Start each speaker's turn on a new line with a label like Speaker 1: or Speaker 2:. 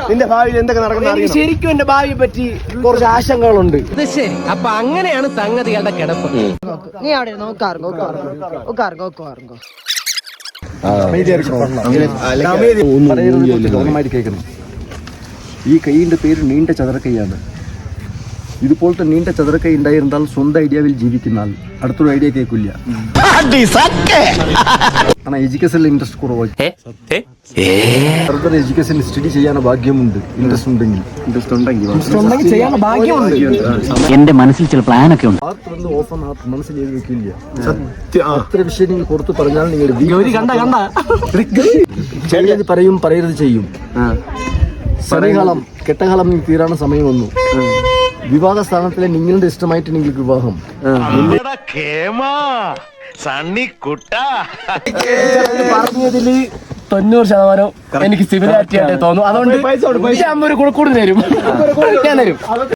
Speaker 1: നിന്റെ ഭാവിയിൽ എന്തൊക്കെ നടക്കുന്ന
Speaker 2: ശരിക്കും എന്റെ ഭാവിയെ പറ്റി കുറച്ച് ആശങ്കകളുണ്ട്.
Speaker 3: ശരി, അപ്പൊ അങ്ങനെയാണ് സംഗതികളുടെ കിടപ്പ്.
Speaker 4: നീ അവിടെ നോക്കാറുണ്ടോ?
Speaker 5: കേൾക്കണം. ഈ കൈയിന്റെ പേര് നീണ്ട ചതുരക്കൈയാണ്. ഇതുപോലത്തെ നീണ്ട ചതുരക്കൈ ഉണ്ടായിരുന്നാൽ സ്വന്തം ഐഡിയാവിൽ ജീവിക്കുന്ന ആൾ അടുത്തൊരു ഐഡിയ കേൾക്കില്ല. ஆனால் എഡ്യൂക്കേഷനിൽ ഇൻട്രസ്റ്റ് കുറവാണ്. എഡ്യൂക്കേഷൻ സ്റ്റഡി ചെയ്യാൻ ഭാഗ്യമുണ്ട്. ഇൻട്രസ്റ്റ് ഉണ്ടെങ്കിൽ
Speaker 2: ചെയ്യാനുള്ള ഭാഗ്യമുണ്ട്.
Speaker 3: എന്റെ മനസ്സിൽ ചില പ്ലാനൊക്കെ ഉണ്ട്.
Speaker 5: ഹാർട്ട് വന്ന് ഓപ്പൺ ഹാർട്ട് മനസ്സിൽ എഴുതി വെക്കില്ല. അത്ര വിഷയം നിങ്ങൾ പുറത്ത് പറഞ്ഞാൽ നിങ്ങൾ ചെയ്യത് പറയും, പറയരുത് ചെയ്യും. സമയകാലം കെട്ടകാലം തീരാണ് സമയം വന്നു. വിവാഹ സ്ഥാനത്തിലെ നിങ്ങളുടെ ഇഷ്ടമായിട്ട് നിങ്ങൾക്ക് വിവാഹം.
Speaker 2: പറഞ്ഞതില് 90% എനിക്ക് സിമിലാരിറ്റി ആയിട്ട് തോന്നുന്നു. അതുകൊണ്ട് പൈസ കൂടുതൽ തരും.